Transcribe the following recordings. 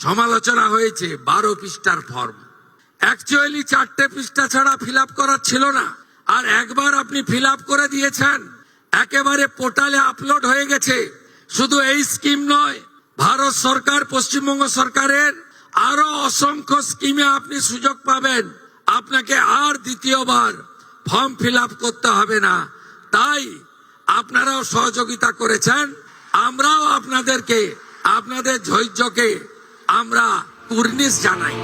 সমালোচনা হয়েছে 12 পৃষ্ঠার ফর্ম। অ্যাকচুয়ালি 4টে পৃষ্ঠা ছাড়া ফিল আপ করার ছিল না, আর একবার আপনি ফিল আপ করে দিয়েছেন, একেবারে পোর্টালে আপলোড হয়ে গেছে। শুধু এই স্কিম নয়, ভারত সরকার পশ্চিমবঙ্গ সরকারের আরো অসংখ্য স্কিমে আপনি সুযোগ পাবেন। আপনাকে আর দ্বিতীয়বার ফর্ম ফিল আপ করতে হবে না। তাই আপনারাও সহযোগিতা করেছেন, আমরাও আপনাদেরকে, আপনাদের ধৈর্যকে আমরা কুর্নিশ জানাই।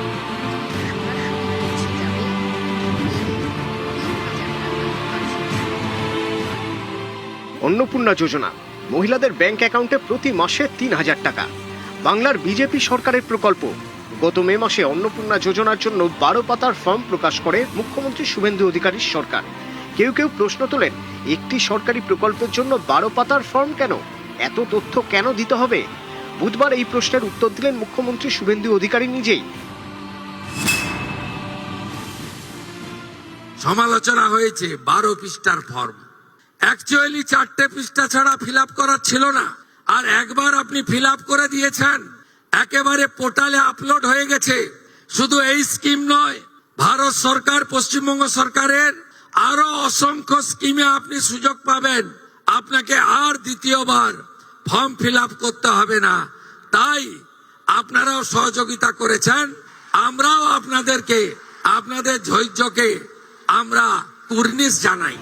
অন্নপূর্ণা যোজনা, মহিলাদের ব্যাংক অ্যাকাউন্টে প্রতি মাসে ৩,০০০ টাকা। বাংলার বিজেপি সরকারের প্রকল্প। গত মে মাসে অন্নপূর্ণা যোজনার জন্য 12 পাতার ফর্ম প্রকাশ করে মুখ্যমন্ত্রী শুভেন্দু অধিকারীর সরকার। কেউ কেউ প্রশ্ন তোলেন, একটি সরকারি প্রকল্পের জন্য 12 পাতার ফর্ম কেন? এত তথ্য কেন দিতে হবে? বুধবার এই প্রশ্নের উত্তর দিলেন মুখ্যমন্ত্রী শুভেন্দু অধিকারী নিজেই। সমালোচনা হয়েছে 12 পৃষ্ঠার ফর্ম। অ্যাকচুয়ালি 4টে পৃষ্ঠা ছাড়া ফিল আপ করার ছিল না, আর একবার আপনি ফিল আপ করে দিয়েছেন, একেবারে পোর্টালে আপলোড হয়ে গেছে। শুধু এই স্কিম নয়, ভারত সরকার পশ্চিমবঙ্গ সরকারের আরো অসংখ্য স্কিমে আপনি সুযোগ পাবেন। আপনাকে আর দ্বিতীয়বার ফর্ম ফিল আপ করতে হবে না। তাই আপনারাও সহযোগিতা করেছেন, আমরাও আপনাদেরকে, আপনাদের ধৈর্যকে আমরা কুর্নিশ জানাই।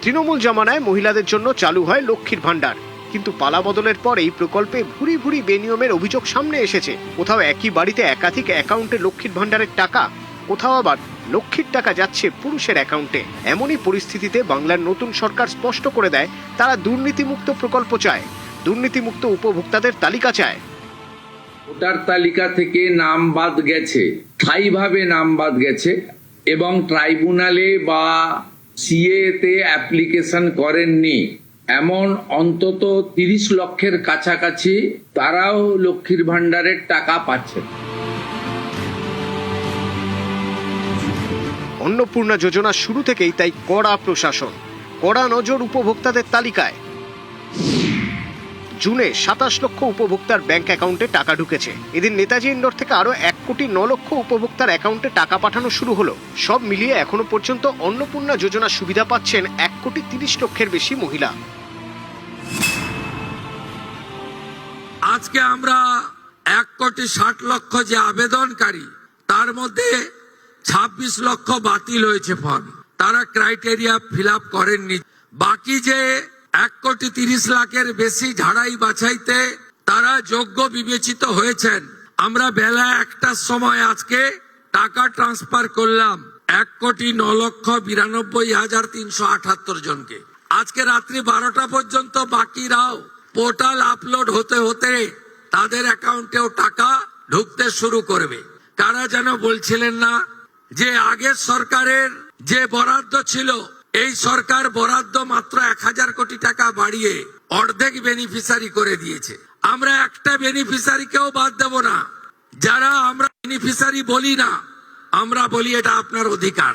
তৃণমূল জমানায় মহিলাদের জন্য চালু হয় লক্ষ্মীর ভান্ডার, কিন্তু পালা বদলের পর এই প্রকল্পে ভুরি ভুরি বেনিয়মের অভিযোগ সামনে এসেছে। কোথাও একই বাড়িতে একাধিক অ্যাকাউন্টে লক্ষ্মীর ভান্ডারের টাকা, কোথাও আবার লক্ষ্মীর টাকা যাচ্ছে পুরুষের অ্যাকাউন্টে। এমনই পরিস্থিতিতে বাংলার নতুন সরকার স্পষ্ট করে দেয়, তারা দুর্নীতিমুক্ত প্রকল্প চায়, দুর্নীতিমুক্ত উপভোক্তাদের তালিকা চায়। ভোটার তালিকা থেকে নাম বাদ গেছে, স্থায়ীভাবে নাম বাদ গেছে এবং ট্রাইব্যুনালে বা সিএতে অ্যাপ্লিকেশন করেননি এমন অন্তত 30 লক্ষের কাছাকাছি তারাও লক্ষ্মীর ভান্ডারের টাকা পাচ্ছেন। অন্নপূর্ণা যোজনা শুরু থেকেই তাই কড়া প্রশাসন, কড়া নজর উপভোক্তাদের তালিকায়। জুনে 27 লক্ষ উপভোক্তার ব্যাংক অ্যাকাউন্টে টাকা ঢুকেছে। এদিন নেতাজি ইন্ডোর থেকে আরো 1,09,00,000 উপভোক্তার অ্যাকাউন্টে টাকা পাঠানো শুরু হলো। সব মিলিয়ে এখনো পর্যন্ত অন্নপূর্ণা যোজনার সুবিধা পাচ্ছেন 1,30,00,000 বেশি মহিলা। আজকে আমরা 1,60,00,000 যে আবেদনকারী, তার মধ্যে 26 লক্ষ বাতিল হয়েছে ফর্ম, তারা ক্রাইটেরিয়া ফিল আপ করেননি। বাকি যে 1,30,00,000 বেশি ঝাড়াই বাছাইতে তারা যোগ্য বিবেচিত হয়েছেন। আমরা বেলা 1টার সময় আজকে টাকা ট্রান্সফার করলাম 1,09,92,378 জনকে। আজকে রাত্রি 12টা পর্যন্ত বাকিরাও পোর্টাল আপলোড হতে হতে তাদের অ্যাকাউন্টেও টাকা ঢুকতে শুরু করবে। কারা যেন বলছিলেন না যে আগের সরকারের যে বরাদ্দ ছিল, এই সরকার বরাদ্দ মাত্র 1,000 কোটি টাকা বাড়িয়ে অর্ধেক বেনিফিশিয়ারি করে দিয়েছে। আমরা একটা বেনিফিশিয়ারিকেও বাদ দেব না। যারা আমরা বেনিফিশিয়ারি বলি না, আমরা বলি এটা আপনার অধিকার।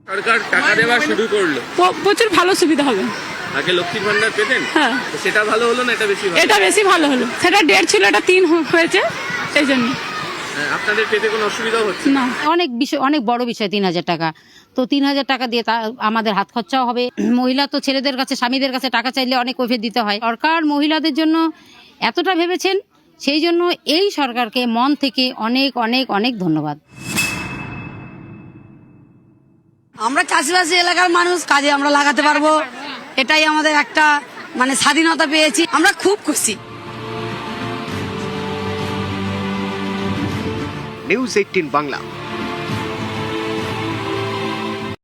সরকার টাকা দেওয়া শুরু করলো, প্রচুর ভালো সুবিধা হবে। আগে লক্ষ্মীর ভান্ডার পেতেন, হ্যাঁ সেটা ভালো হলো না এটা বেশি ভালো? এটা বেশি ভালো হলো। সেটা 1.5 ছিল, এটা 3 হয়েছে, এই জন্য। আপনাদের পেতে কোনো অসুবিধাও হচ্ছে না? অনেক বড় বিষয় 3,000 টাকা। তো 3,000 টাকা দিয়ে আমাদের হাত খরচাও হবে। মহিলা তো ছেলেদের কাছে, স্বামীদের কাছে টাকা চাইলে অনেক কৈফিয়ত দিতে হয়। সরকার মহিলাদের জন্য এতটা ভেবেছেন, সেই জন্য এই সরকারকে মন থেকে অনেক অনেক অনেক ধন্যবাদ। আমরা চাষিবাসী এলাকার মানুষ, কাজে আমরা লাগাতে পারবো, এটাই আমাদের একটা স্বাধীনতা পেয়েছি, আমরা খুব খুশি। নিউজ 18 বাংলা।